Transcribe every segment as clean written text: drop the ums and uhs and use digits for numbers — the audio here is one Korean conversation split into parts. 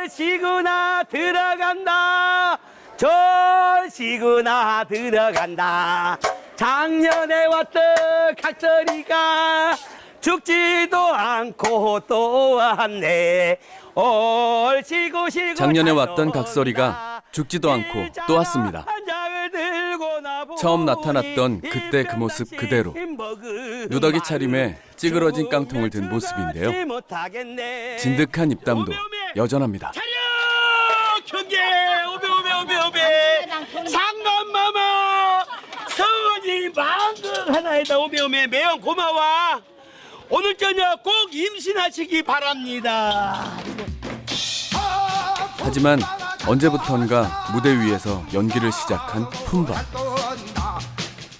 절시구나 들어간다. 절시구나 들어간다. 작년에 왔던 각설이가 죽지도 않고 또 왔네. 얼씨구 시구 작년에 왔던 각설이가 죽지도 않고 또 왔습니다. 처음 나타났던 그때 그 모습 그대로 누더기 차림에 찌그러진 깡통을 든 모습인데요. 진득한 입담도 여전합니다. 차려! 경계! 오베 상감마마 성원이 만극 하나에다 오메 매형 고마워. 오늘 저녁 꼭 임신하시기 바랍니다. 하지만 언제부턴가 무대 위에서 연기를 시작한 푼바.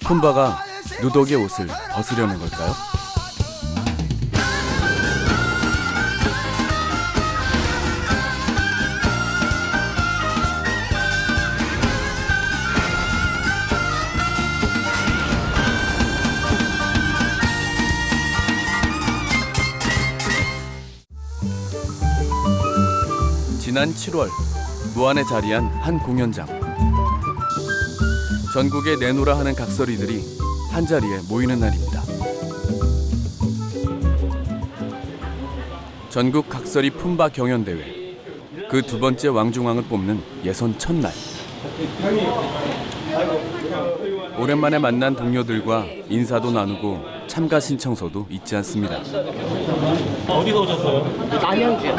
푼바가 누더기의 옷을 벗으려는 걸까요? 지난 7월 무안에 자리한 한 공연장. 전국에 내노라 하는 각설이들이 한자리에 모이는 날입니다. 전국 각설이 푼바 경연대회. 그 두 번째 왕중왕을 뽑는 예선 첫날. 오랜만에 만난 동료들과 인사도 나누고 참가 신청서도 잊지 않습니다. 어디서 오셨어요? 남양주요.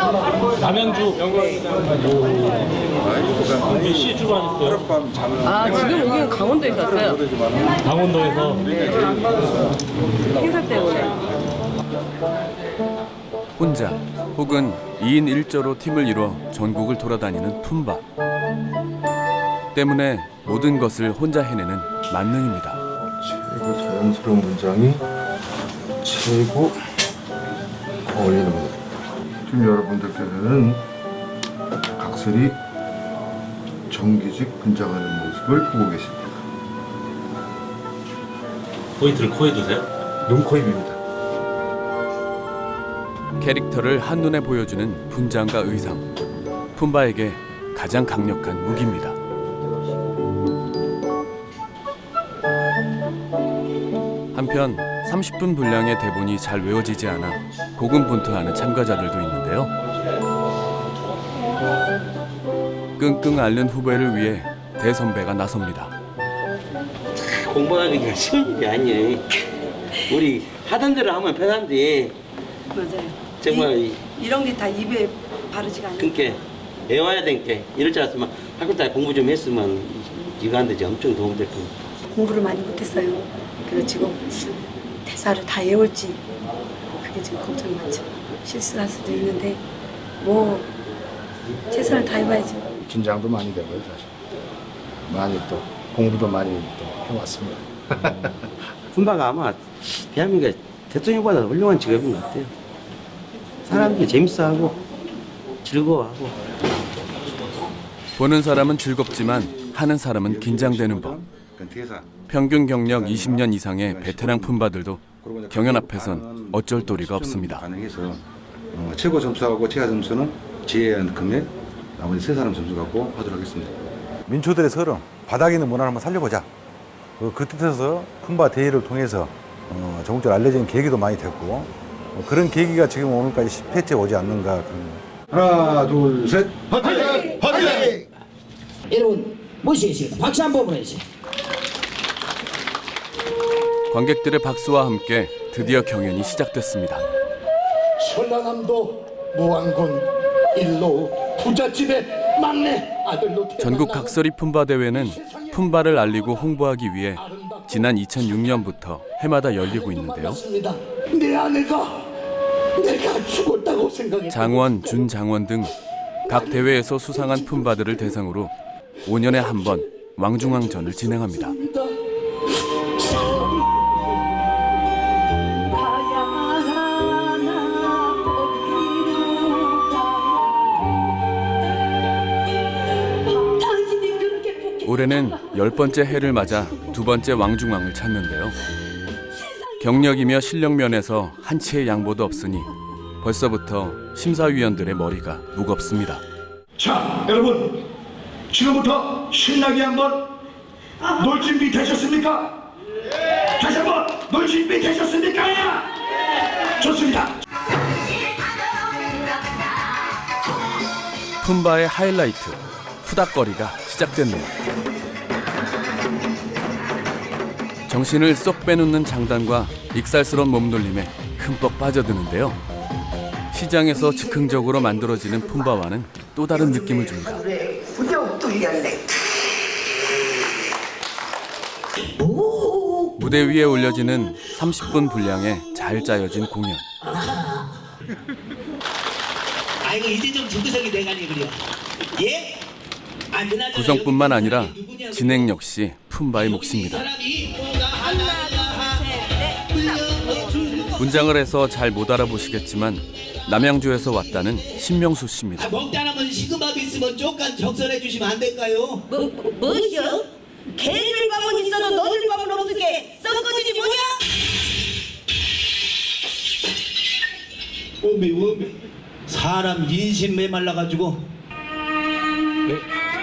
남양주. 몇 시에 출발하셨어요? 아, 지금 여기는 강원도에 있었어요. 강원도에서. 행사 때문에. 혼자 혹은 2인 1조로 팀을 이뤄 전국을 돌아다니는 푼바. 때문에 모든 것을 혼자 해내는 만능입니다. 최고 자연스러운 문장이 최고 어울리는 문장. 지금 여러분들께서는 각설이 정규직 분장하는 모습을 보고 계십니다. 포인트를 코에 두세요? 눈, 코, 입입니다. 캐릭터를 한눈에 보여주는 분장과 의상. 푼바에게 가장 강력한 무기입니다. 한편 30분 분량의 대본이 잘 외워지지 않아 고군분투하는 참가자들도 있는데요. 끙끙 앓는 후배를 위해 대선배가 나섭니다. 공부하기가 쉬운 일이 아니에요. 우리 하던 대로 하면 편한데 맞아요. 정말 이런 게 다 입에 바르지가 않아요. 그러니까 외워야 되니까 이럴 줄 알았으면 학교 때 공부 좀 했으면 이거 안 되지. 엄청 도움될 거예요. 공부를 많이 못했어요. 그래서 지금 대사를 다 외울지 그게 지금 걱정이 많죠. 실수할 수도 있는데 뭐 최선을 다해봐야죠. 긴장도 많이 되고요, 사실. 많이 또 공부도 많이 또 해왔습니다. 푼바가 아마 대한민국의 대통령보다 훌륭한 직업인 것 같아요. 사람들이 재밌어하고 즐거워하고. 보는 사람은 즐겁지만 하는 사람은 긴장되는 법. 평균 경력 20년 이상의 베테랑 푼바들도 경연 앞에선 어쩔 도리가 없습니다. 가능해서 최고 점수하고 최하 점수는 지혜한 금액, 나머지 세 사람 점수 갖고 하도록 하겠습니다. 민초들의 서름, 바닥에 있는 문화를 한번 살려보자. 그 뜻에서 푼바 대회를 통해서 전국적으로 알려진 계기도 많이 됐고 그런 계기가 지금 오늘까지 10회째 오지 않는가. 하나, 둘, 셋. 화이팅! 화이팅! 여러분 모시겠습니다. 박수 한번 보내주세요. 관객들의 박수와 함께 드디어 경연이 시작됐습니다. 전라남도 무안군 일로 부잣집의 막내 아들로 전국 각설이 푼바 대회는 푼바를 알리고 홍보하기 위해 지난 2006년부터 해마다 열리고 있는데요. 내 아내가 내가 죽었다고 생각해. 장원, 준장원 등 각 대회에서 수상한 푼바들을 대상으로 5년에 한 번 왕중왕전을 진행합니다. 올해는 10번째 해를 맞아 두 번째 왕중왕을 찾는데요. 경력이며 실력 면에서 한치의 양보도 없으니 벌써부터 심사위원들의 머리가 무겁습니다. 자, 여러분, 지금부터 신나게 한번 놀 준비 되셨습니까? 다시 한번 놀 준비 되셨습니까? 좋습니다. 품바의 하이라이트, 푸닥거리가 시작됐네요. 정신을 쏙 빼놓는 장단과 익살스러운 몸놀림에 흠뻑 빠져드는데요. 시장에서 즉흥적으로 만들어지는 품바와는 또 다른 느낌을 줍니다. 무대 위에 올려지는 30분 분량의 잘 짜여진 공연. 아이고 이제 좀 중구석이 돼가니 그래요. 예? 구성뿐만 아니라 진행 역시 품바의 몫입니다. 문장을 해서 잘 못 알아보시겠지만 남양주에서 왔다는 신명수 씨입니다. 먹다 남은 시금밥 있으면 쪽간 적설해 주시면 안 될까요? 뭐죠? 개들 밥은 있어도 너들 밥은 없을게 썩어지지 뭐냐? 오메 사람 인심 메말라가지고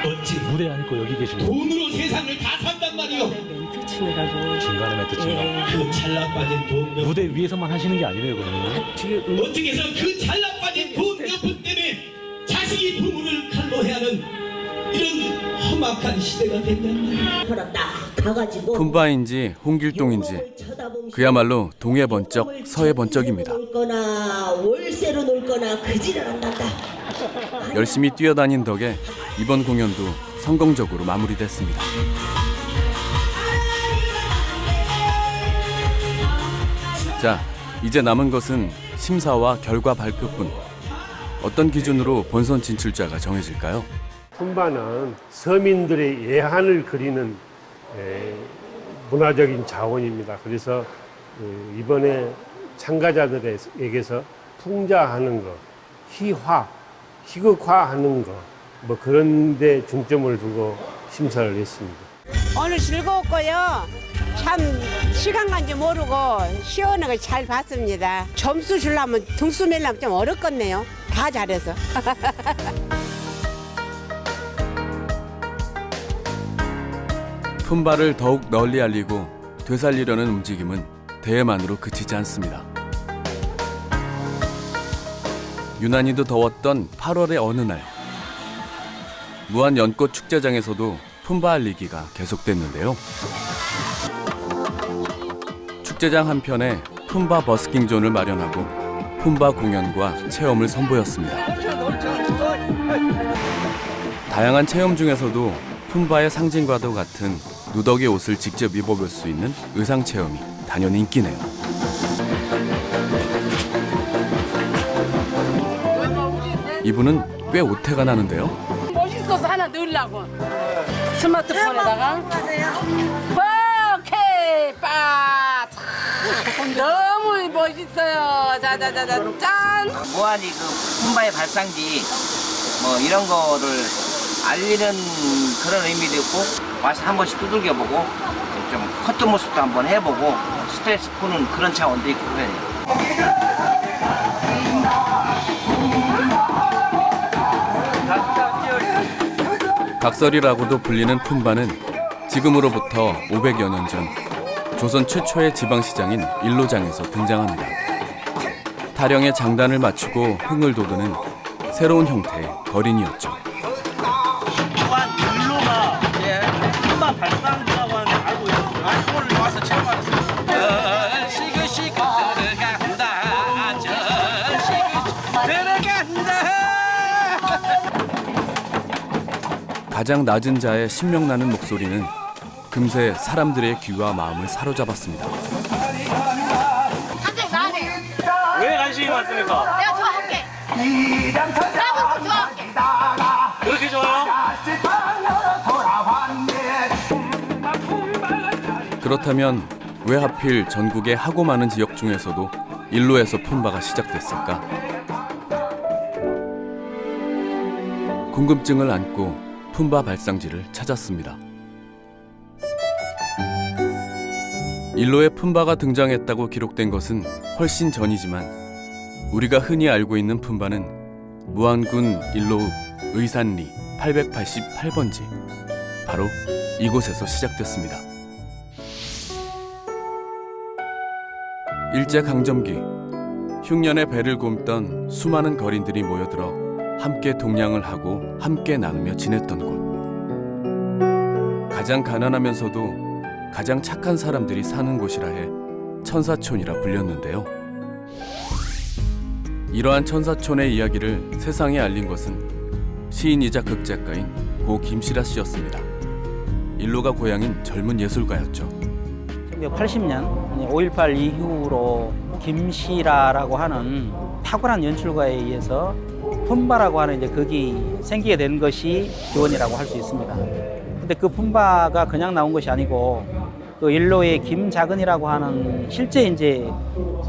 어찌 무대 안고 여기 계시고 돈으로 세상을 다 산단 말이오. 멘트 치느라고. 중간에 멘트 친다. 그 찰나 빠진 돈 몇... 무대 위에서만 하시는 게 아니네요, 그러면. 어떻게 해서 그 찰나 빠진 돈 몇 푼 때문에 자식이 부모를 칼로 해야 하는 이런 험악한 시대가 됐단 말이야. 품바인지 홍길동인지 그야말로 동해 번쩍 서해 번쩍입니다. 놀거나 월세로 놀거나 그지를 한단다. 열심히 뛰어다닌 덕에 이번 공연도 성공적으로 마무리됐습니다. 자, 이제 남은 것은 심사와 결과 발표뿐. 어떤 기준으로 본선 진출자가 정해질까요? 품바는 서민들의 예한을 그리는 문화적인 자원입니다. 그래서 이번에 참가자들에게서 풍자하는 거, 희극화하는 거, 뭐 그런 데 중점을 두고 심사를 했습니다. 오늘 즐거웠고요. 참 시간 간지 모르고 시원하게 잘 봤습니다. 점수 주려면 등수 매려면 좀 어렵겠네요. 다 잘해서. 품바를 더욱 널리 알리고 되살리려는 움직임은 대회만으로 그치지 않습니다. 유난히도 더웠던 8월의 어느 날, 무안 연꽃 축제장에서도 품바 알리기가 계속됐는데요. 축제장 한편에 품바 버스킹 존을 마련하고 품바 공연과 체험을 선보였습니다. 다양한 체험 중에서도 품바의 상징과도 같은 누더기 옷을 직접 입어볼 수 있는 의상 체험이 단연 인기네요. 이분은 꽤 오태가 나는데요. 멋있어서 하나 넣으려고. 스마트폰에다가. 오케이, 빠. 너무 멋있어요. 자자자자, 짠. 무한히 그 품바의 발상지 뭐 이런 거를 알리는 그런 의미도 있고 와서 한 번씩 두들겨보고 좀 컸던 모습도 한번 해보고 스트레스 푸는 그런 차원도 있고 그래요. 각설이라고도 불리는 품바는 지금으로부터 500여 년 전 조선 최초의 지방시장인 일로장에서 등장합니다. 타령의 장단을 맞추고 흥을 돋우는 새로운 형태의 거린이었죠. 무한 일로가 품바 발상지라고 하는데 알고 있어요. 알고 와서 처음 알았어요. 시그시그 들어간다. 시그시그 들어간다. 가장 낮은 자의 신명나는 목소리는 금세 사람들의 귀와 마음을 사로잡았습니다. 갑자기 나네. 왜 관심이 많습니까? 내가 좋아할게. 나도 좋아할게. 그렇게 좋아요? 그렇다면 왜 하필 전국의 하고 많은 지역 중에서도 일로에서 품바가 시작됐을까? 궁금증을 안고 품바 발상지를 찾았습니다. 일로에 품바가 등장했다고 기록된 것은 훨씬 전이지만 우리가 흔히 알고 있는 품바는 무안군 일로읍 의산리 888번지. 바로 이곳에서 시작됐습니다. 일제강점기 흉년의 배를 굼던 수많은 거린들이 모여들어 함께 동냥을 하고 함께 나누며 지냈던 곳. 가장 가난하면서도 가장 착한 사람들이 사는 곳이라 해 천사촌이라 불렸는데요. 이러한 천사촌의 이야기를 세상에 알린 것은 시인이자 극작가인 고 김시라 씨였습니다. 일로가 고향인 젊은 예술가였죠. 1980년 5.18 이후로 김시라라고 하는 탁월한 연출가에 의해서 품바라고 하는 이제 극이 생기게 된 것이 기원이라고 할 수 있습니다. 근데 그 품바가 그냥 나온 것이 아니고 그 일로의 김자근이라고 하는 실제 이제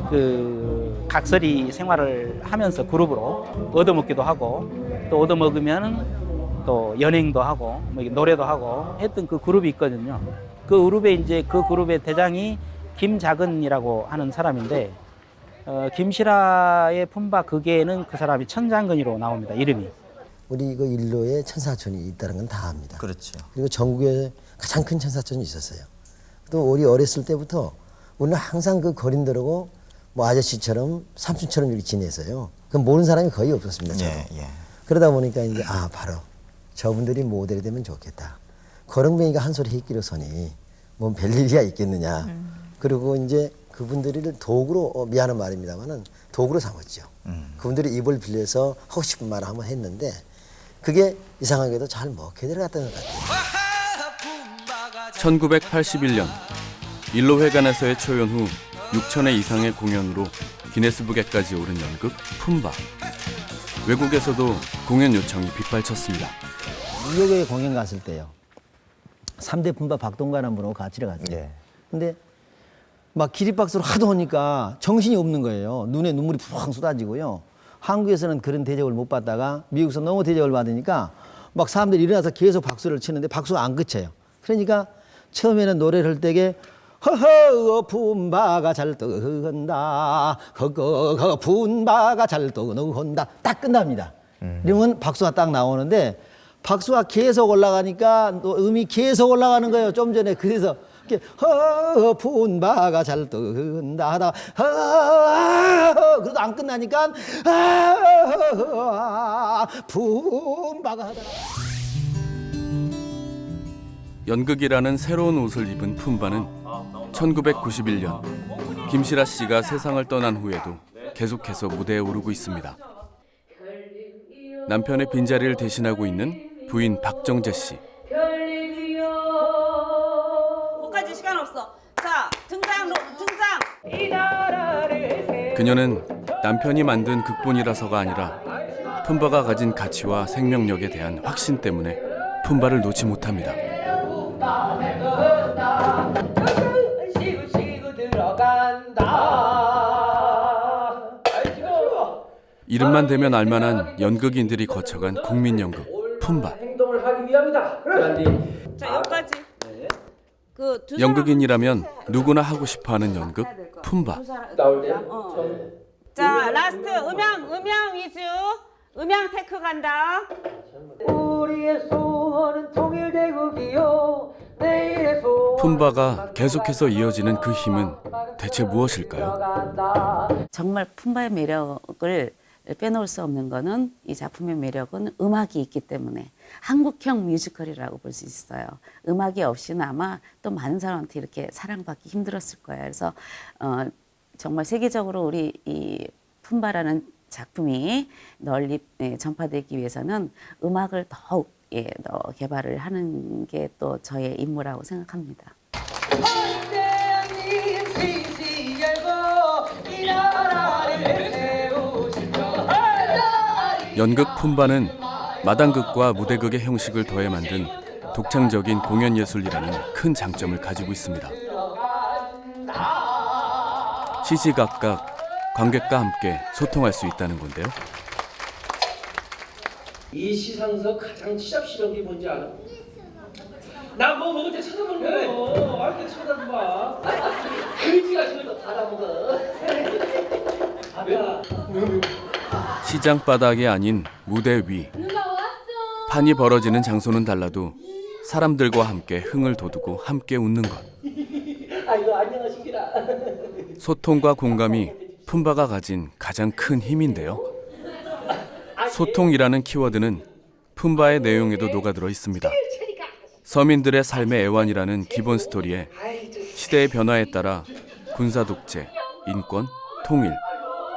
그 각설이 생활을 하면서 그룹으로 얻어먹기도 하고 또 얻어먹으면 또 연행도 하고 뭐 노래도 하고 했던 그 그룹이 있거든요. 그 그룹의 대장이 김자근이라고 하는 사람인데 김시라의 품바 극에는 그 사람이 천장근이로 나옵니다. 이름이. 우리 그 일로에 천사촌이 있다는 건 다 압니다. 그렇죠. 그리고 전국에 가장 큰 천사촌이 있었어요. 또 우리 어렸을 때부터 우리는 항상 그 거린들하고 뭐 아저씨처럼 삼촌처럼 이렇게 지냈어요. 그 모르는 사람이 거의 없었습니다. 저도. 그러다 보니까 이제 바로 저분들이 모델이 되면 좋겠다. 거렁뱅이가 한 소리 했기로서니 뭐 별일이야 있겠느냐. 그리고 이제 그분들을 도구로 미안한 말입니다만은 도구로 삼았죠. 그분들이 입을 빌려서 하고 싶은 말을 한번 했는데 그게 이상하게도 잘 먹게 들어갔던 것 같아요. 1981년 일로회관에서의 초연 후 6,000회 이상의 공연으로 기네스북에까지 오른 연극 품바. 외국에서도 공연 요청이 빗발쳤습니다. 뉴욕에 공연 갔을 때요. 3대 품바 박동관한 분하고 같이 갔어요. 근데 막 기립박수를 하도 하니까 정신이 없는 거예요. 눈에 눈물이 푹 쏟아지고요. 한국에서는 그런 대접을 못 받다가 미국에서 너무 대접을 받으니까 막 사람들이 일어나서 계속 박수를 치는데 박수가 안 그쳐요. 그러니까 처음에는 노래를 할 때게 허허 품바가 잘 떠온다 허허 품바가 잘 떠온다 딱 끝납니다. 이러면 박수가 딱 나오는데 박수가 계속 올라가니까 또 음이 계속 올라가는 거예요. 좀 전에 그래서 허 품바가 잘 뜬다 하다 그래도 안 끝나니까 품바가 하다. 연극이라는 새로운 옷을 입은 품바는 1991년 김시라 씨가 세상을 떠난 후에도 계속해서 무대에 오르고 있습니다. 남편의 빈자리를 대신하고 있는 부인 박정재 씨. 거기까지 시간 없어. 자, 등장. 그녀는 남편이 만든 극본이라서가 아니라 품바가 가진 가치와 생명력에 대한 확신 때문에 품바를 놓지 못합니다. 이름만 대면 알만한 연극인들이 거쳐간 국민연극 품바. 행동을 하기 위함이다. 자, 여기까지. 연극인이라면 누구나 하고 싶어하는 연극 품바. 나올 때. 자, 라스트 음향 위주. 음향 테크 간다. 우리의 소원은 통일대국이요. 내일의 소원. 품바가 계속해서 이어지는 그 힘은 대체 무엇일까요? 정말 품바의 매력을 빼놓을 수 없는 거는 이 작품의 매력은 음악이 있기 때문에 한국형 뮤지컬이라고 볼 수 있어요. 음악이 없이는 아마 또 많은 사람한테 이렇게 사랑받기 힘들었을 거예요. 그래서 정말 세계적으로 우리 이 품바라는 작품이 널리 전파되기 위해서는 음악을 더욱 더 개발을 하는 게 또 저의 임무라고 생각합니다. 연극 품바는 마당극과 무대극의 형식을 더해 만든 독창적인 공연 예술이라는 큰 장점을 가지고 있습니다. 시시각각 관객과 함께 소통할 수 있다는 건데요. 이 시상에서 가장 치잡시러운 게 뭔지 알아? 나 뭐 먹을 때 쳐다보는 거예요. 알때 쳐다봐. 그지가 저기서 받아먹어. 시장 바닥이 아닌 무대 위. 누가 왔어? 판이 벌어지는 장소는 달라도 사람들과 함께 흥을 돋우고 함께 웃는 것. 아이고 안녕하십니까. 소통과 공감이 품바가 가진 가장 큰 힘인데요. 소통이라는 키워드는 품바의 내용에도 녹아들어 있습니다. 서민들의 삶의 애환이라는 기본 스토리에 시대의 변화에 따라 군사 독재, 인권, 통일,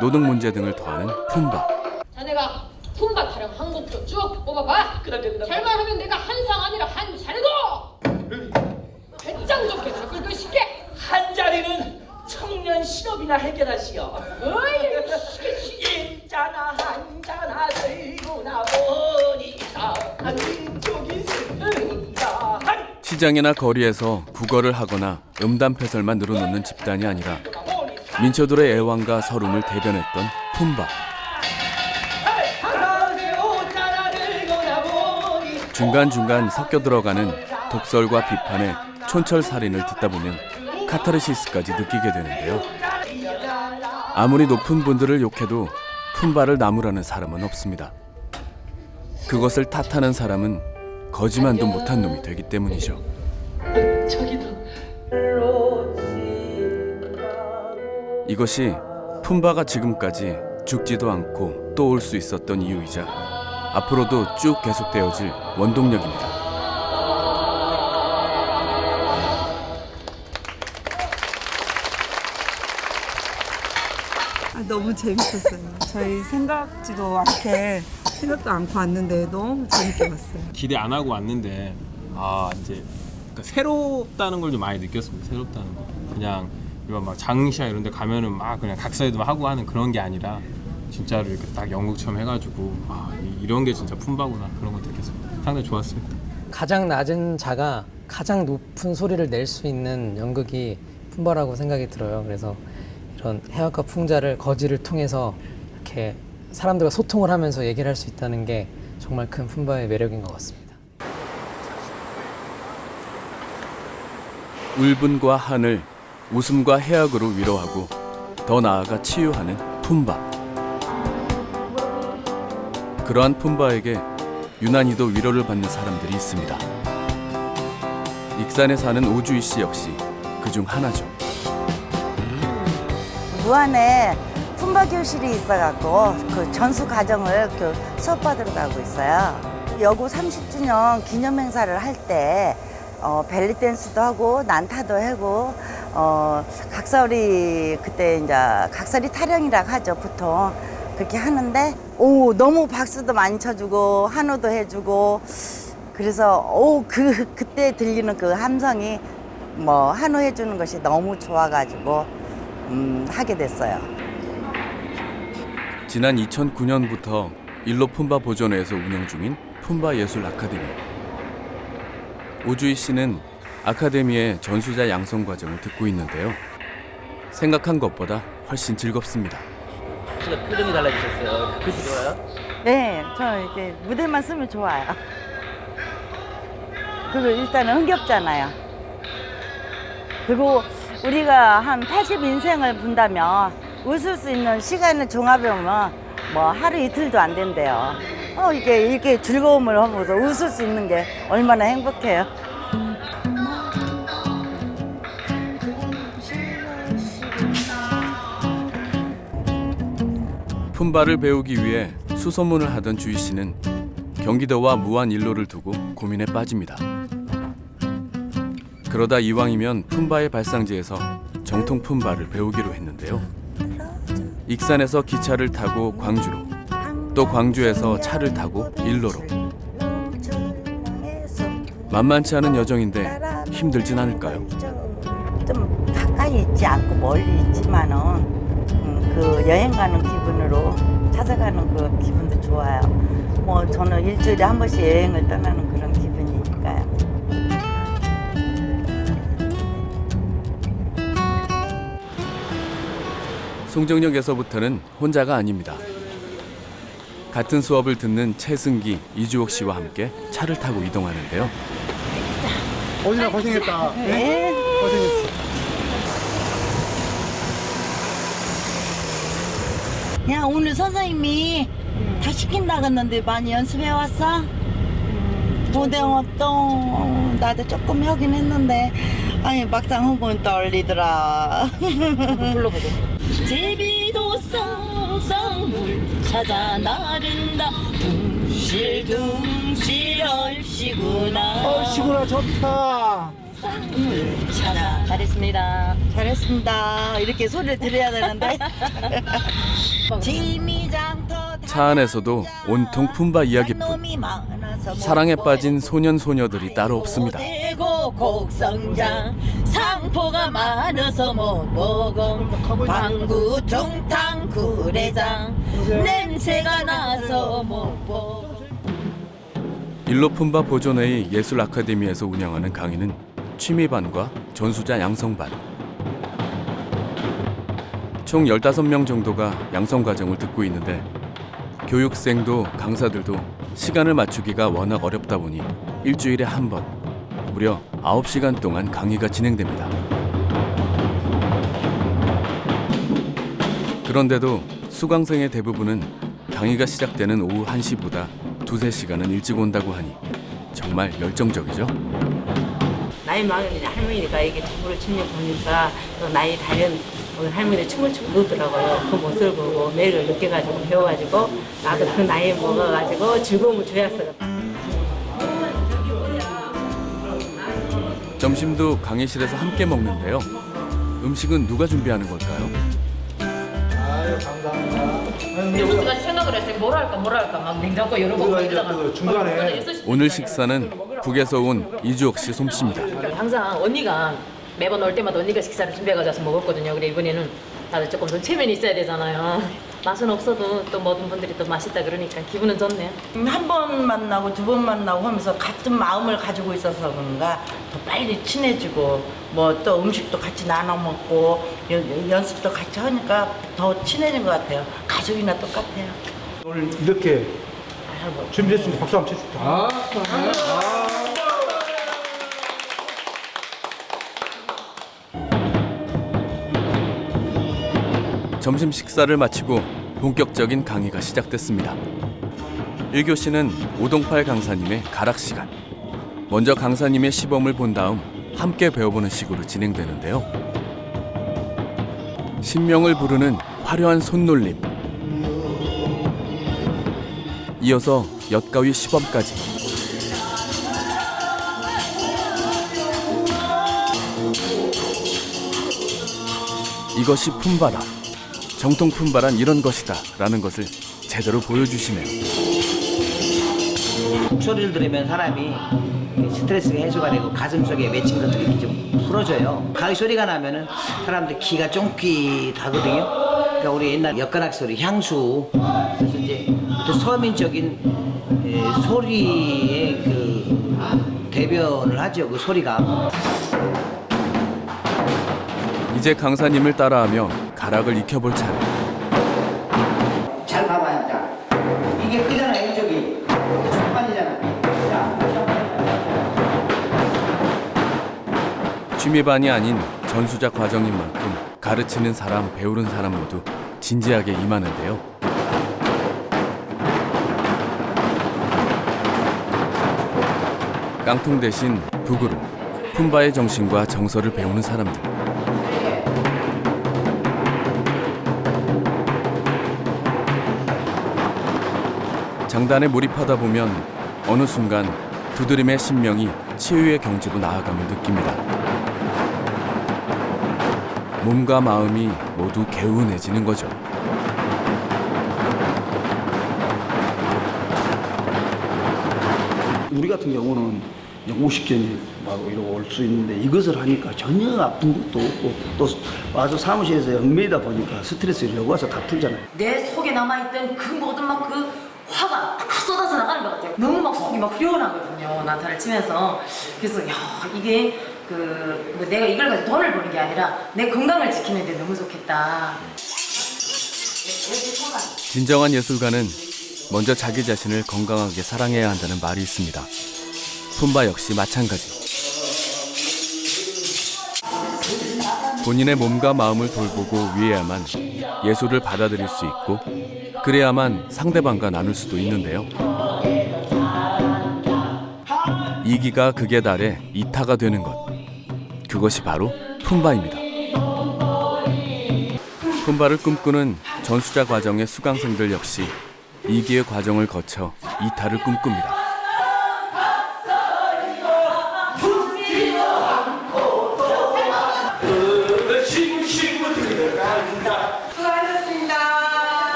노동 문제 등을 더하는 품바. 자네가 품바 타령 한 곡도 쭉 뽑아봐. 잘만 하면 내가 한상 아니라 한 자리도 배짱 좋게 바꿀 것이게. 한 자리는 청년 실업이나 해결하시오. 일자나 한자나 들고 나보니 이상한 쪽이 쓴다. 시장이나 거리에서 국어를 하거나 음담패설만 늘어놓는 집단이 아니라 민초들의 애환과 서름을 대변했던 품바. 중간중간 섞여 들어가는 독설과 비판의 촌철살인을 듣다 보면 카타르시스까지 느끼게 되는데요. 아무리 높은 분들을 욕해도 품바를 나무라는 사람은 없습니다. 그것을 탓하는 사람은 거지만도 못한 놈이 되기 때문이죠. 이것이 품바가 지금까지 죽지도 않고 또 올 수 있었던 이유이자 앞으로도 쭉 계속되어질 원동력입니다. 너무 재밌었어요. 저희 생각도 않고 왔는데 너무 재밌게 봤어요. 기대 안 하고 왔는데 이제 그러니까 새롭다는 걸 좀 많이 느꼈습니다. 새롭다는 거. 그냥 이런 막 장시야 이런 데 가면은 막 그냥 각사에도 하고 하는 그런 게 아니라 진짜로 이렇게 딱 연극처럼 해가지고 이런 게 진짜 품바구나 그런 거 느꼈습니다. 상당히 좋았습니다. 가장 낮은 자가 가장 높은 소리를 낼 수 있는 연극이 품바라고 생각이 들어요. 그래서 이런 해학과 풍자를 거지를 통해서 이렇게 사람들과 소통을 하면서 얘기를 할 수 있다는 게 정말 큰 품바의 매력인 것 같습니다. 울분과 하늘, 웃음과 해악으로 위로하고 더 나아가 치유하는 품바. 그러한 품바에게 유난히도 위로를 받는 사람들이 있습니다. 익산에 사는 오주희 씨 역시 그중 하나죠. 무안에 품바 교실이 있어갖고 그 전수 과정을 수업받으러 가고 있어요. 여고 30주년 기념 행사를 할 때 벨리 댄스도 하고 난타도 하고 각설이 그때 이제 각설이 타령이라고 하죠 보통. 그렇게 하는데 너무 박수도 많이 쳐주고 한호도 해주고 그래서 그때 들리는 그 함성이 한호 해주는 것이 너무 좋아가지고 하게 됐어요. 지난 2009년부터 일로 품바 보존회에서 운영 중인 품바 예술 아카데미. 오주희 씨는 아카데미의 전수자 양성 과정을 듣고 있는데요. 생각한 것보다 훨씬 즐겁습니다. 표정이 달라지셨어요. 글씨 좋아요? 네, 저 이렇게 무대만 쓰면 좋아요. 그리고 일단은 흥겹잖아요. 그리고 우리가 한 80인생을 본다면 웃을 수 있는 시간을 종합해보면 하루 이틀도 안 된대요. 이렇게 즐거움을 하면서 웃을 수 있는 게 얼마나 행복해요. 품바를 배우기 위해 수소문을 하던 주희 씨는 경기도와 무안 일로를 두고 고민에 빠집니다. 그러다 이왕이면 품바의 발상지에서 정통 품바를 배우기로 했는데요. 익산에서 기차를 타고 광주로, 또 광주에서 차를 타고 일로로. 만만치 않은 여정인데 힘들진 않을까요? 좀 가까이 있지 않고 멀리 있지만은 그 여행 가는 기분으로 찾아가는 그 기분도 좋아요. 저는 일주일에 한 번씩 여행을 떠나는 그런 기분이니까요. 송정역에서부터는 혼자가 아닙니다. 같은 수업을 듣는 최승기, 이주옥 씨와 함께 차를 타고 이동하는데요. 오늘아 고생했다. 네. 고생했어. 야, 오늘 선생님이 다 시킨다고 했는데 많이 연습해 왔어? 고등어똥 나도 조금 하긴 했는데 아니 막상 한번 떨리더라. 불러보자. 제비도 쌍쌍물 찾아 나른다. 둥실둥실 얼씨구나. 얼씨구나 좋다. 찾아. 잘했습니다. 잘했습니다. 이렇게 소리를 들어야 되는데. 차 안에서도 온통 품바 이야기뿐. 사랑에 빠진 소년 소녀들이 따로 없습니다. 대고 곡성장 상포가 많아서 못 먹어. 방구 중탕 구례장 냄새가 나서 못 먹어. 일로 품바 보존회의 예술 아카데미에서 운영하는 강의는 취미반과 전수자 양성반. 총 15명 정도가 양성과정을 듣고 있는데 교육생도 강사들도 시간을 맞추기가 워낙 어렵다 보니 일주일에 한 번, 무려 9시간 동안 강의가 진행됩니다. 그런데도 수강생의 대부분은 강의가 시작되는 오후 1시보다 2~3시간은 일찍 온다고 하니 정말 열정적이죠. 나이 많은 할머니가 이게 춤을 추면 보니까 또 나이 다른 할머니 춤을 추고 그러더라고요. 그 모습을 보고 매력을 느껴가지고 배워가지고 나도 그 나이에 먹어가지고 즐거움을 줘야어요. 점심도 강의실에서 함께 먹는데요. 음식은 누가 준비하는 걸까요? 아유 감사합니다. 여기까지 생각을 했어요. 뭘 할까 막 냉장고 여러 번 그 중간에 오늘 식사는 북에서 온 이주옥 씨 솜씨입니다. 항상 언니가 매번 올 때마다 언니가 식사를 준비해가서 먹었거든요. 그래 이번에는 나도 조금 더 체면이 있어야 되잖아요. 맛은 없어도 또 모든 분들이 또 맛있다 그러니까 기분은 좋네요. 한 번 만나고 두 번 만나고 하면서 같은 마음을 가지고 있어서 그런가 더 빨리 친해지고 뭐 또 음식도 같이 나눠 먹고 연습도 같이 하니까 더 친해진 것 같아요. 가족이나 똑같아요. 오늘 이렇게 준비했으면 박수 한번 쳐줍시다. 점심 식사를 마치고 본격적인 강의가 시작됐습니다. 1교시는 오동팔 강사님의 가락 시간. 먼저 강사님의 시범을 본 다음 함께 배워보는 식으로 진행되는데요. 신명을 부르는 화려한 손놀림. 이어서 엿가위 시범까지. 이것이 품바다. 정통 품바란 이런 것이다 라는 것을 제대로 보여주시네요. 목소리를 들으면 사람이 스트레스가 해소가 되고 가슴속에 맺힌 것들이 이렇게 좀 풀어져요. 가위 소리가 나면은 사람들 귀가 쫑긋하거든요. 그러니까 우리 옛날 엿가락 소리, 향수. 그래서 이제 서민적인 소리의 그 대변을 하죠. 그 소리가. 이제 강사님을 따라하며 가락을 익혀볼 차례. 잘 봐봐요. 자, 이게 크잖아요. 이쪽이. 첫판이잖아. 취미반이 아닌 전수자 과정인 만큼 가르치는 사람, 배우는 사람 모두 진지하게 임하는데요. 깡통 대신 북으로 품바의 정신과 정서를 배우는 사람들. 장단에 몰입하다 보면 어느 순간 두드림의 신명이 치유의 경지로 나아감을 느낍니다. 몸과 마음이 모두 개운해지는 거죠. 우리 같은 경우는 50견이 막 이러고 올 수 있는데 이것을 하니까 전혀 아픈 것도 없고 또 와서 사무실에서 얽매이다 보니까 스트레스를 여기 와서 다 풀잖아요. 내 속에 남아있던 그 모든 막 그 화가 다 쏟아져 나가는 것 같아요. 너무 막 속이 막 후련하거든요. 나타를 치면서. 그래서 야 이게 내가 이걸 가지고 돈을 버는 게 아니라 내 건강을 지키는데 너무 좋겠다. 진정한 예술가는 먼저 자기 자신을 건강하게 사랑해야 한다는 말이 있습니다. 품바 역시 마찬가지. 본인의 몸과 마음을 돌보고 위해야만 예술을 받아들일 수 있고 그래야만 상대방과 나눌 수도 있는데요. 이기가 극에 달해 이타가 되는 것. 그것이 바로 품바입니다. 품바를 꿈꾸는 전수자 과정의 수강생들 역시 이기의 과정을 거쳐 이타를 꿈꿉니다.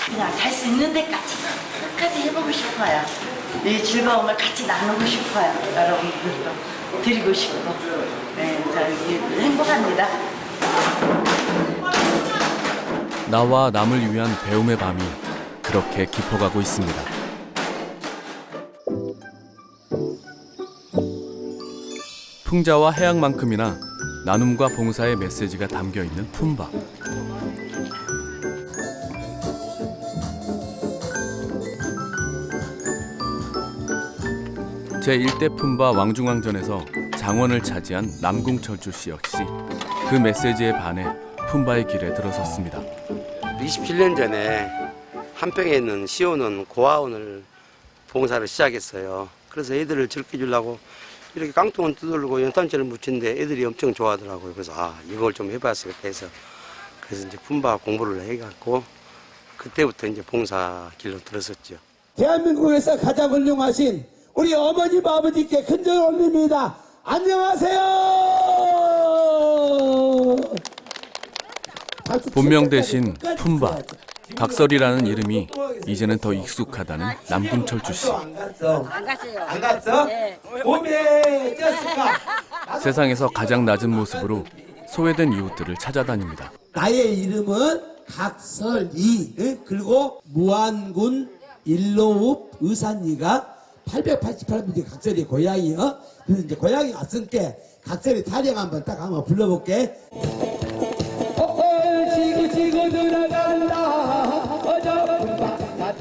그냥 갈 수 있는 데까지 끝까지 해보고 싶어요. 이 즐거움을 같이 나누고 싶어요. 여러분들도 드리고 싶고. 네, 저 행복합니다. 나와 남을 위한 배움의 밤이 그렇게 깊어가고 있습니다. 풍자와 해양만큼이나 나눔과 봉사의 메시지가 담겨있는 품바. 제1대 품바 왕중왕전에서 장원을 차지한 남궁철주 씨 역시 그 메시지에 반해 품바의 길에 들어섰습니다. 27년 전에 한평에 있는 시온원 고아원을 봉사를 시작했어요. 그래서 애들을 즐겨주려고 이렇게 깡통을 두들고 연탄재를 묻히는데 애들이 엄청 좋아하더라고요. 그래서 이걸 좀 해봤으니까 해서 그래서 이제 품바 공부를 해갖고 그때부터 이제 봉사 길로 들었었죠. 대한민국에서 가장 훌륭하신 우리 어머님 아버지께 큰절 올립니다. 안녕하세요. 본명 대신 품바, 각설이라는 이름이 이제는 더 익숙하다는 남궁철주 씨. 안 갔어? 몸에 쪘을까? 세상에서 가장 낮은 모습으로 소외된 이웃들을 찾아다닙니다. 나의 이름은 각설이, 그리고 무안군 일로읍 의산리가 888m 각설이 고향이요. 그래서 이제 고향이 왔으니까 각설이 타령 한번 불러볼게.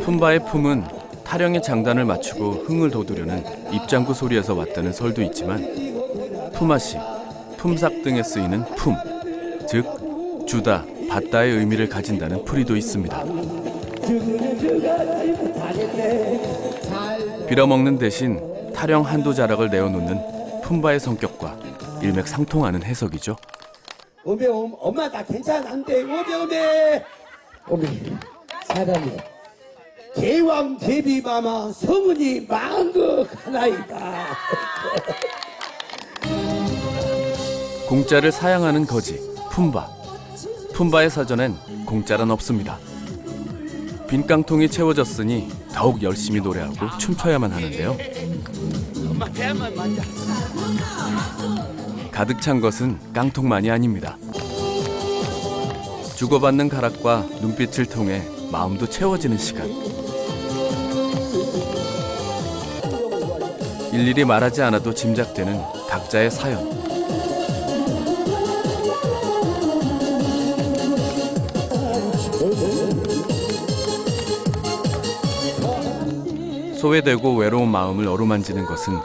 품바의 품은 타령의 장단을 맞추고 흥을 돋우려는 입장구 소리에서 왔다는 설도 있지만 품앗이, 품삭 등에 쓰이는 품, 즉 주다, 받다의 의미를 가진다는 풀이도 있습니다. 빌어먹는 대신 타령 한두 자락을 내어놓는 품바의 성격과 일맥상통하는 해석이죠. 오메 엄마 나 괜찮은데 오메 사람이 대왕 대비마마 성은이 망극하나이다. 공짜를 사양하는 거지 품바. 품바의 사전엔 공짜란 없습니다. 빈 깡통이 채워졌으니 더욱 열심히 노래하고 춤춰야만 하는데요. 가득 찬 것은 깡통만이 아닙니다. 주고받는 가락과 눈빛을 통해 마음도 채워지는 시간. 일일이 말하지 않아도 짐작되는 각자의 사연. 소외되고 외로운 마음을 어루만지는 것은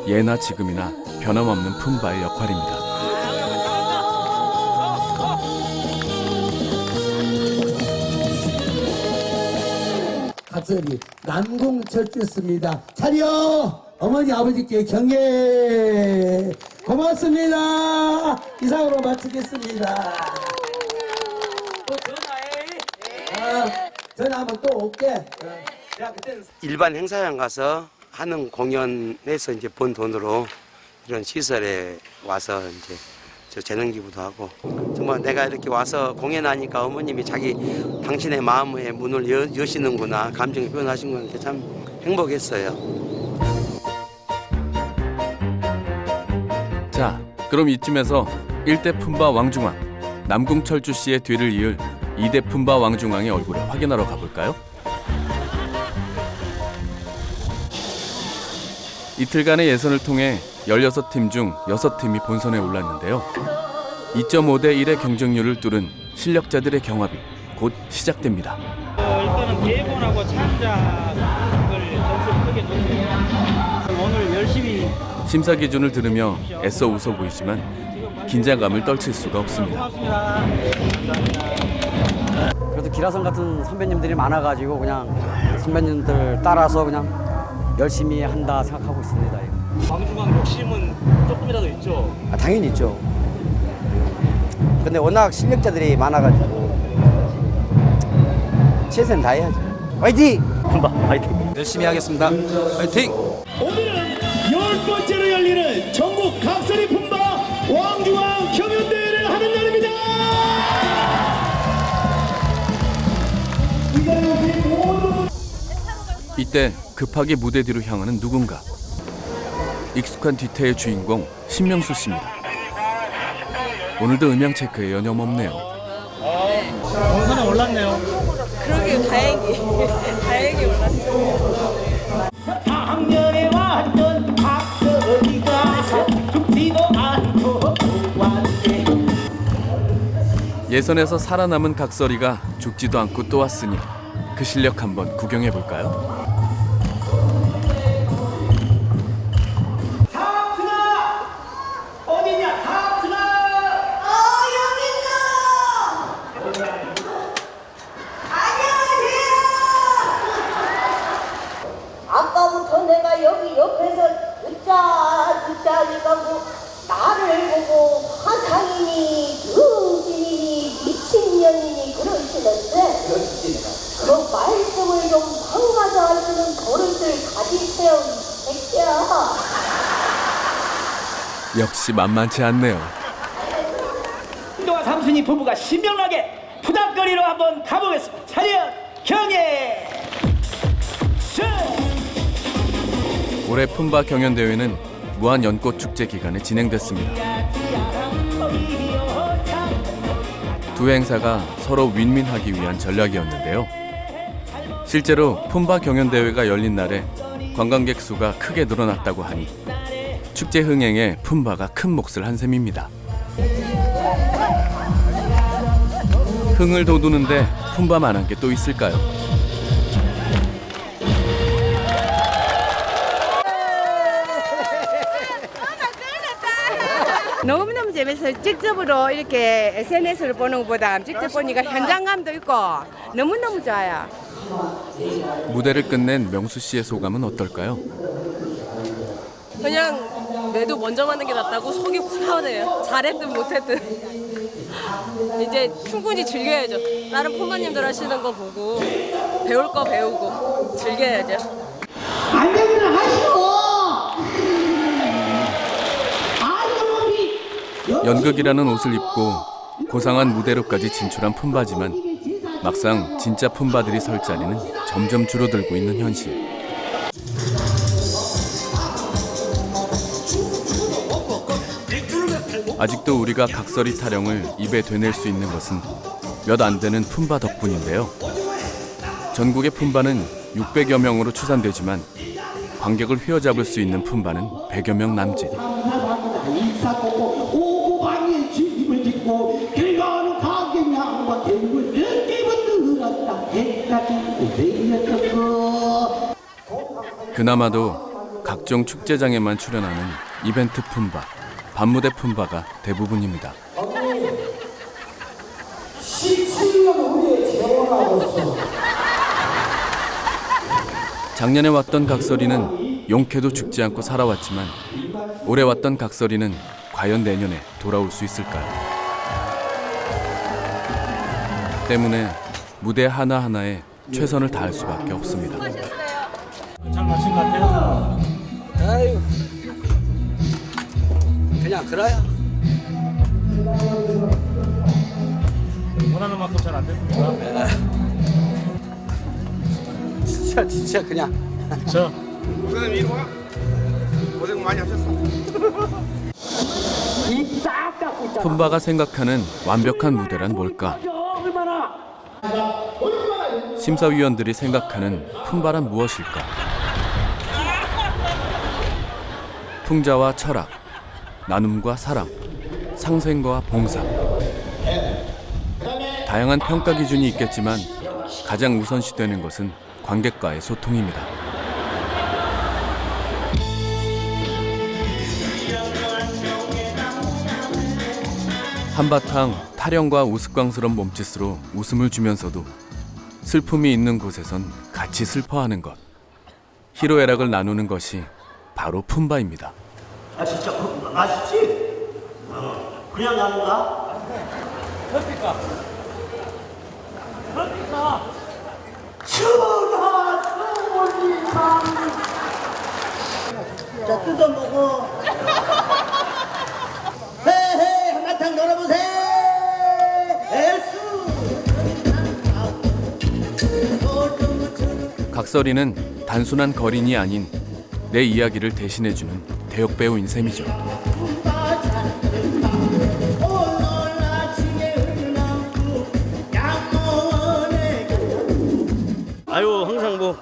예나 지금이나 변함없는 품바의 역할입니다. 각설이 남궁철주였습니다. 차려 어머니 아버지께 경례. 고맙습니다. 이상으로 마치겠습니다. 또 전화해. 전화 한번 또 올게. 일반 행사장 가서 하는 공연에서 이제 번 돈으로 이런 시설에 와서 이제 저 재능기부도 하고, 정말 내가 이렇게 와서 공연하니까 어머님이 당신의 마음의 문을 여시는구나, 감정을 표현하신 건 참 행복했어요. 자, 그럼 이쯤에서 1대 품바 왕중왕 남궁철주 씨의 뒤를 이을 2대 품바 왕중왕의 얼굴을 확인하러 가볼까요? 이틀간의 예선을 통해 16팀 중 6팀이 본선에 올랐는데요. 2.5대 1의 경쟁률을 뚫은 실력자들의 경합이 곧 시작됩니다. 일단은 대본하고 창작을 점수를 크게 줬어요. 오늘 열심히 심사 기준을 들으며 애써 웃어 보이지만 긴장감을 떨칠 수가 없습니다. 그래도 기라성 같은 선배님들이 많아가지고 그냥 선배님들 따라서 그냥 열심히 한다 생각하고 있습니다. 왕중왕 욕심은 조금이라도 있죠? 당연히 있죠. 근데 워낙 실력자들이 많아가지고 최선을 다해야죠. 화이팅! 화이팅! 열심히 하겠습니다. 화이팅! 오늘은 10번째로 열리는 전국 각설이 품바 왕중왕 경연대회를 하는 날입니다. 이때 급하게 무대 뒤로 향하는 누군가. 익숙한 뒤태의 주인공 신명수 씨입니다. 오늘도 음향 체크에 여념없네요. 원산에 올랐네요. 그러게요. 다행히 올랐어요. 작년에 왔던 각설이가 죽지도 않고 왔네. 예선에서 살아남은 각설이가 죽지도 않고 또 왔으니 그 실력 한번 구경해 볼까요? 어디냐 탑승아! 여기 있어! 안녕하세요! 아까부터 내가 여기 옆에서 듣자 하니까 뭐 나를 보고 화상이니 정신이니 미친년이니 그러시는데 그 말씀을 좀 삼가서 하시는 버릇을 가지세요 이 새끼야. 역시 만만치 않네요. 김동아 삼순이 부부가 신명나게 푸닥거리로 한번 가보겠습니다. 차렷 경례. 올해 품바 경연대회는 무한 연꽃 축제 기간에 진행됐습니다. 두 행사가 서로 윈윈하기 위한 전략이었는데요. 실제로 품바 경연대회가 열린 날에 관광객 수가 크게 늘어났다고 하니 축제 흥행에 품바가 큰 몫을 한 셈입니다. 흥을 돋우는데 품바만한 게 또 있을까요? 너무너무 재밌어요. 직접으로 이렇게 SNS를 보는 것보다 직접 보니까 현장감도 있고 너무너무 좋아요. 무대를 끝낸 명수 씨의 소감은 어떨까요? 그냥 매도 먼저 맞는 게 낫다고 속이 후련해요. 잘했든 못했든. 이제 충분히 즐겨야죠. 다른 품바님들 하시는 거 보고 배울 거 배우고 즐겨야죠. 안녕들 하시고. 연극이라는 옷을 입고 고상한 무대로까지 진출한 품바지만 막상 진짜 품바들이 설 자리는 점점 줄어들고 있는 현실. 아직도 우리가 각설이 타령을 입에 되낼 수 있는 것은 몇 안 되는 품바 덕분인데요. 전국의 품바는 600여 명으로 추산되지만 관객을 휘어잡을 수 있는 품바는 100여 명 남짓. 그나마도 각종 축제장에만 출연하는 이벤트 품바, 밤무대 품바가 대부분입니다. 17년 후에 재혼하고서 작년에 왔던 각설이는 용케도 죽지 않고 살아왔지만 올해 왔던 각설이는 과연 내년에 돌아올 수 있을까요? 때문에 무대 하나하나에 최선을 다할 수밖에 없습니다. 잘 마신 것 같아요. 아유, 그냥 그래요. 원하는 만큼 잘 안 됐습니다. 진짜 그냥. 저 그럼 이리 와. 고생 많이 하셨어. 품바가 생각하는 완벽한 무대란 뭘까? 심사위원들이 생각하는 품바란 무엇일까? 풍자와 철학, 나눔과 사랑, 상생과 봉사. 다양한 평가 기준이 있겠지만 가장 우선시되는 것은 관객과의 소통입니다. 한바탕 타령과 우스꽝스러운 몸짓으로 웃음을 주면서도 슬픔이 있는 곳에선 같이 슬퍼하는 것. 희로애락을 나누는 것이 바로 푼바입니다. 아 진짜 맛있지? 그냥 가는 거야? 그러니까 자 뜯어 먹어. 헤헤 한바탕 놀아보세요. 각설이는 단순한 거린이 아닌 내 이야기를 대신해주는 대역배우인 셈이죠. 아유 항상 뭐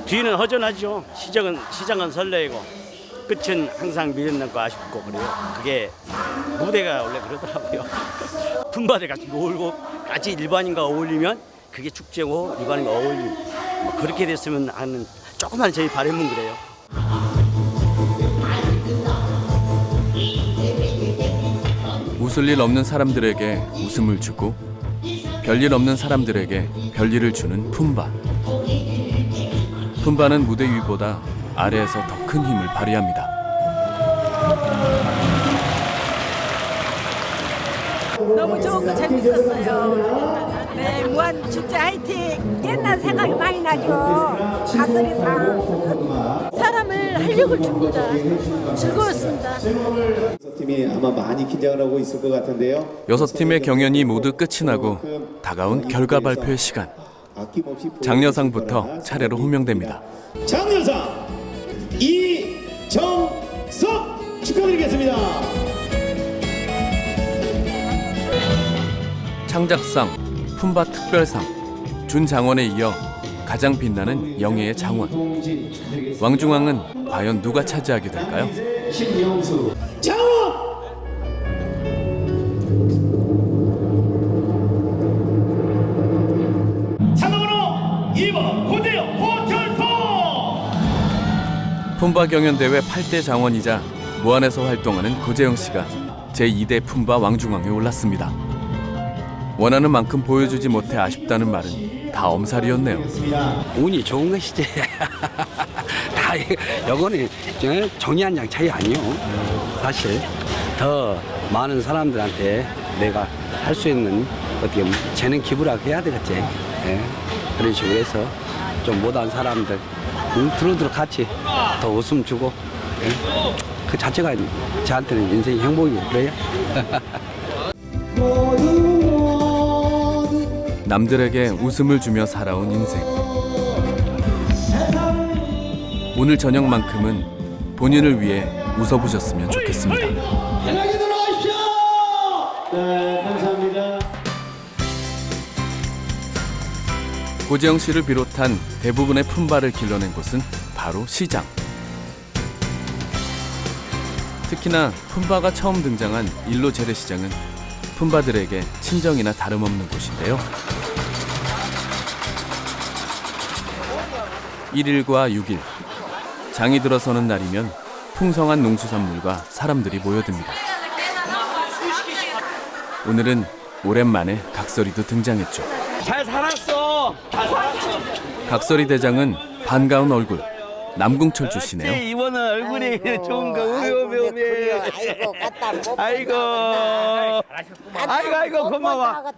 뒤는 허전하죠. 시작은 설레이고 끝은 항상 미련남고 아쉽고 그래요. 그게 무대가 원래 그러더라고요. 품바들 같이 놀고 같이 일반인과 어울리면 그게 축제고 일반인과 어울리고 뭐 그렇게 됐으면 하는 조그만 저희 바람은 그래요. 웃을 일 없는 사람들에게 웃음을 주고 별일 없는 사람들에게 별일을 주는 품바. 품바는 무대 위보다 아래에서 더 큰 힘을 발휘합니다. 너무 좋고 재밌었어요. 네, 무한 축제 화이팅! 옛날 생각이 많이 나죠. 각설이상 사람을 활력을 줍니다. 즐거웠습니다. 팀이 아마 많이 긴장을 하고 있을 것 같은데요. 6팀의 경연이 모두 끝이 나고 다가온 결과 발표의 시간. 장려상부터 차례로 호명됩니다. 장려상 이정석 축하드리겠습니다. 창작상, 품바 특별상, 준장원에 이어 가장 빛나는 영예의 장원. 왕중왕은 과연 누가 차지하게 될까요? 신영수 장원! 참가번호 2번 고대영 호텔포. 품바 경연대회 8대 장원이자 무안에서 활동하는 고재영 씨가 제2대 품바 왕중왕에 올랐습니다. 원하는 만큼 보여주지 못해 아쉽다는 말은 다 엄살이었네요. 운이 좋은 것이지. 다 이거는 종이 한 장 차이 아니요. 사실 더 많은 사람들한테 내가 할 수 있는 어떻게 재능 기부라고 해야 되겠지. 예. 그런 식으로 해서 좀 못한 사람들 두루두루 같이 더 웃음 주고 예. 그 자체가 저한테는 인생 행복이에요. 그래요. 남들에게 웃음을 주며 살아온 인생. 오늘 저녁만큼은 본인을 위해 웃어보셨으면 좋겠습니다. 편하게 들어가십시오. 네, 감사합니다. 고재영 씨를 비롯한 대부분의 품바를 길러낸 곳은 바로 시장. 특히나 품바가 처음 등장한 일로 재래시장은 품바들에게 친정이나 다름없는 곳인데요. 1일과 6일, 장이 들어서는 날이면 풍성한 농수산물과 사람들이 모여듭니다. 오늘은 오랜만에 각설이도 등장했죠. 잘 살았어. 잘 살았어. 각설이 대장은 반가운 얼굴, 남궁철 씨네요. 이번은 얼굴이 좋은 거 우미. 아이고 갖다 못 아이고 고마워.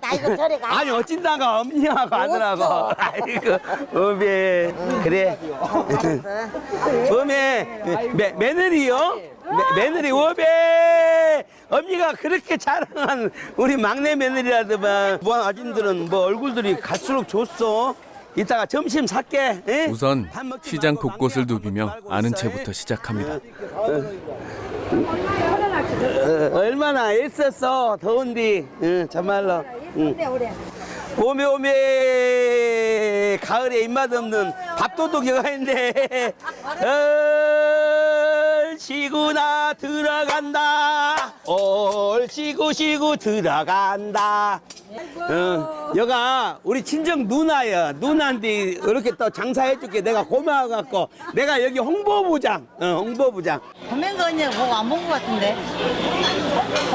아니 어찐다가 엄니하고 하더라고. 아이고 우미 그래. 우미 며느리요? 며느리 우미 엄니가 그렇게 자랑한 우리 막내 며느리라더만 무한 아줌들은 뭐 얼굴들이 갈수록 좋소. 이따가 점심 살게. 에? 우선 시장 곳곳을 누비며 아는 채부터 시작합니다. 얼마나 애썼어 더운디. 정말로. 오메 가을에 입맛 없는 밥도둑이가 있네. 얼씨구나 들어간다. 얼씨구 들어간다. 여가 우리 친정 누나야. 누나인데 이렇게 또 장사해줄게. 내가 고마워갖고 내가 여기 홍보부장. 홍보부장. 보면 거 언니 보고 안 본 것 같은데.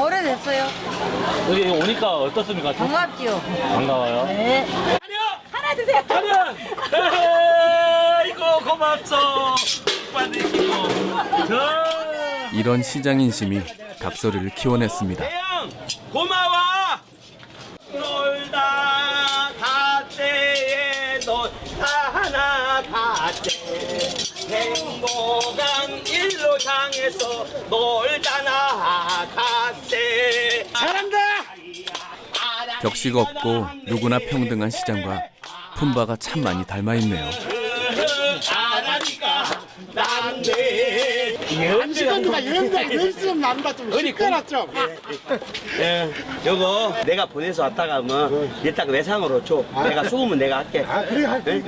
오래됐어요. 여기 오니까 어떻습니까? 반갑지요. 반가워요. 네. 안아주세요. 이거 고맙소. 받으시고. 이런 시장 인심이 각설이를 키워냈습니다. 대형 고마워. 놀다 갓대에 놀다 하나 갓대 행복한 일로 향해서 놀다 나 갓대. 잘한다. 격식 없고 누구나 평등한 시장과 품바가 참 많이 닮아 있네요. 연지가 연습 난다 좀 시끄럽 좀. 요거 내가 보내서 왔다가 뭐 이따가 외상으로 줘. 내가 소금은 내가 할게. 그래 할게.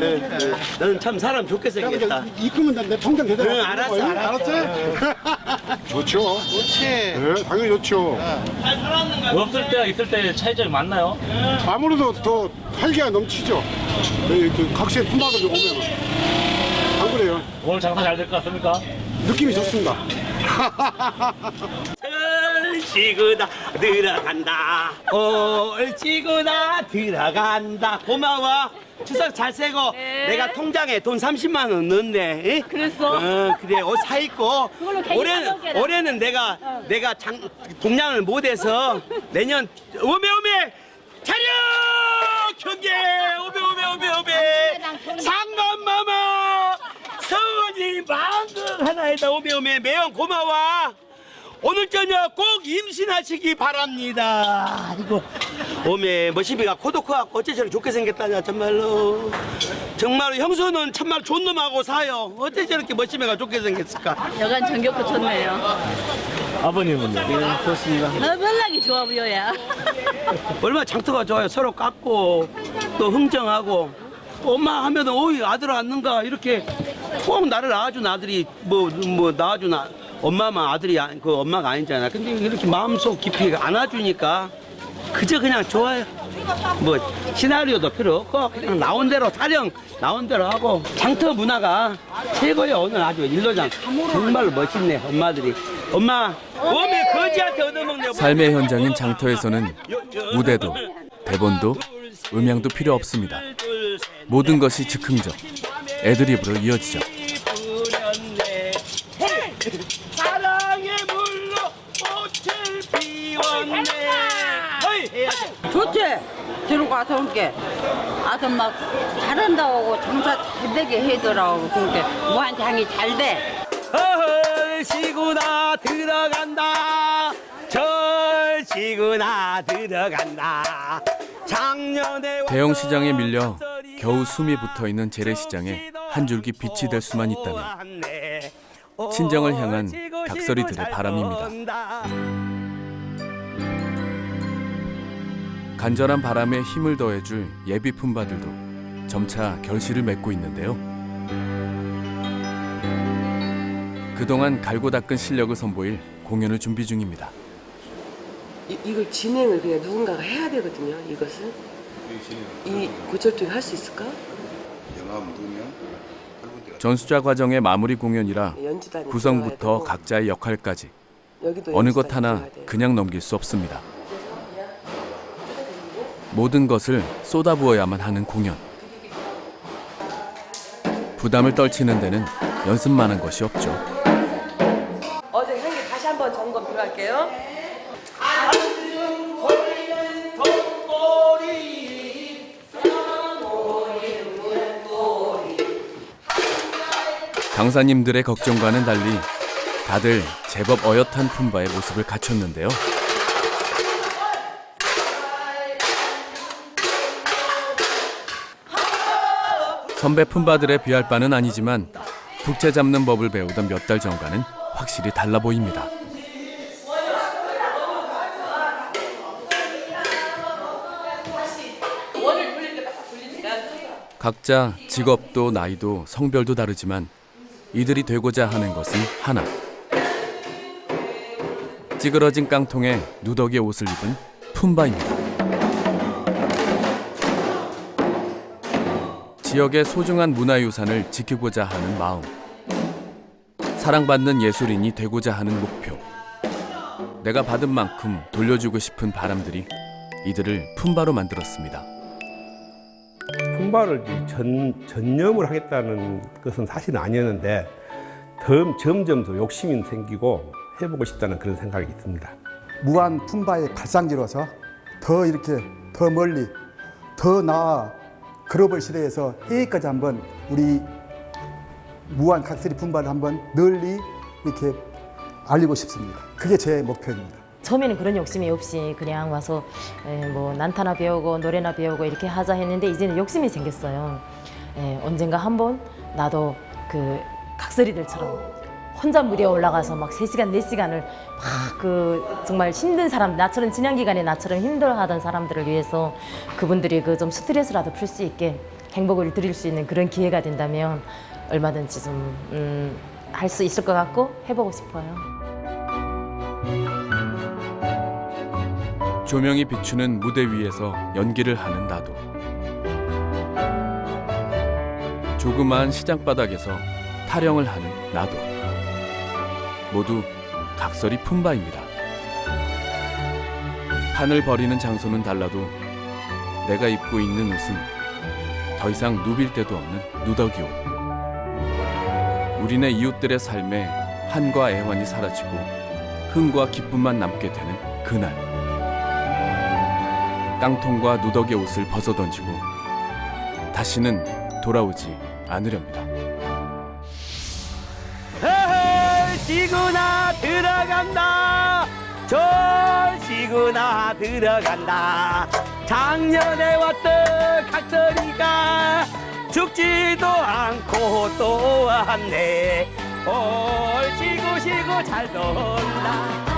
너는 참 사람 좋게 생겼다. 입금은 내 통장 대대로. 응, 알았지. 좋죠. 좋지. 네, 당연히 좋죠. 없을 때와 있을 때 차이점이 많나요? 아무래도 더 활기가 넘치죠. 그 각시의 품바들이 오면 안 그래요? 오늘 장사 잘 될 것 같습니까? 느낌이 좋습니다. 얼치구나 들어간다. 얼치구나 들어간다. 고마워. 추석 잘 세고. 네. 내가 통장에 돈 30만 원 넣었네. 에? 그랬어? 그래 옷 사 입고. 그걸로 괜히 사먹게라. 올해는 내가 동량을 못해서 내년 오메 차려 경계 오메 상관마마 서원이 만극 하나에다 오메 매형 고마워. 오늘 저녁 꼭 임신하시기 바랍니다. 이거 오메 머시비가 코도 커갖고 어째 저렇게 좋게 생겼다냐 정말로. 정말로 형수는 참말 좋은 놈하고 사요. 어째 저렇게 머시비가 좋게 생겼을까. 여간 정겹고 좋네요. 아버님은요? 네, 그렇습니다. 별나기 좋아 보여야. 얼마나 장터가 좋아요. 서로 깎고 또 흥정하고 엄마 하면은 오이 아들 왔는가 이렇게 꼭 나를 낳아준 아들이 뭐 낳아준 엄마만 아들이 그 엄마가 아니잖아. 근데 이렇게 마음속 깊이 안아주니까 그저 그냥 좋아요. 뭐 시나리오도 필요 없고 그냥 나온 대로 촬영 나온 대로 하고 장터 문화가 최고예요. 오늘 아주 일로장 정말로 멋있네. 엄마들이 엄마 오메 거지한테 얻어먹네. 삶의 현장인 장터에서는 무대도 대본도 음향도 필요 없습니다. 모든 것이 즉흥적, 애드립으로 이어지죠. 사랑의 물로 꽃을 피웠네. 좋지? 저러고 와서 온게 아주 막 잘한다고 장사 잘 되게 해더라고. 그러니까 무한장이 잘 돼. 절치구나 들어간다. 절치구나 들어간다. 작년에 대형 시장에 밀려 겨우 숨이 붙어있는 재래시장에 한 줄기 빛이 될 수만 있다면 친정을 향한 각설이들의 바람입니다. 간절한 바람에 힘을 더해줄 예비 품바들도 점차 결실을 맺고 있는데요. 그동안 갈고 닦은 실력을 선보일 공연을 준비 중입니다. 이걸 진행을 그냥 누군가가 해야 되거든요. 이것을 이 고철도에 할 수 있을까? 전수자 과정의 마무리 공연이라 구성부터 각자의 역할까지 어느 것 하나 그냥 넘길 수 없습니다. 모든 것을 쏟아부어야만 하는 공연. 부담을 떨치는 데는 연습만한 것이 없죠. 어제 형님 다시 한번 점검 들어갈게요. 강사님들의 걱정과는 달리 다들 제법 어엿한 품바의 모습을 갖췄는데요. 선배 품바들에 비할 바는 아니지만 북채 잡는 법을 배우던 몇 달 전과는 확실히 달라 보입니다. 각자 직업도 나이도 성별도 다르지만 이들이 되고자 하는 것은 하나. 찌그러진 깡통에 누더기 옷을 입은 품바입니다. 지역의 소중한 문화유산을 지키고자 하는 마음. 사랑받는 예술인이 되고자 하는 목표. 내가 받은 만큼 돌려주고 싶은 바람들이 이들을 품바로 만들었습니다. 품바를 전념을 하겠다는 것은 사실은 아니었는데 점점 더 욕심이 생기고 해보고 싶다는 그런 생각이 듭니다. 무한 품바의 발상지로서 더 이렇게 더 멀리 더 나아 글로벌 시대에서 해외까지 한번 우리 무한 각설이 품바를 한번 널리 이렇게 알리고 싶습니다. 그게 제 목표입니다. 처음에는 그런 욕심이 없이 그냥 와서 뭐 난타나 배우고 노래나 배우고 이렇게 하자 했는데 이제는 욕심이 생겼어요. 언젠가 한번 나도 그 각설이들처럼 혼자 무대에 올라가서 막 3시간, 4시간을 막 그 정말 힘든 사람, 나처럼 진행기간에 나처럼 힘들어하던 사람들을 위해서 그분들이 그 좀 스트레스라도 풀 수 있게 행복을 드릴 수 있는 그런 기회가 된다면 얼마든지 좀 할 수 있을 것 같고 해보고 싶어요. 조명이 비추는 무대 위에서 연기를 하는 나도. 조그마한 시장바닥에서 타령을 하는 나도. 모두 각설이 품바입니다. 판을 벌이는 장소는 달라도 내가 입고 있는 옷은 더 이상 누빌 데도 없는 누더기 옷. 우리네 이웃들의 삶에 한과 애환이 사라지고 흥과 기쁨만 남게 되는 그날. 깡통과 누더기 옷을 벗어던지고 다시는 돌아오지 않으렵니다. 지구나 들어간다. 지구나 들어간다. 작년에 왔던 각설이가 죽지도 않고 또 왔네. 지고 잘 놀라.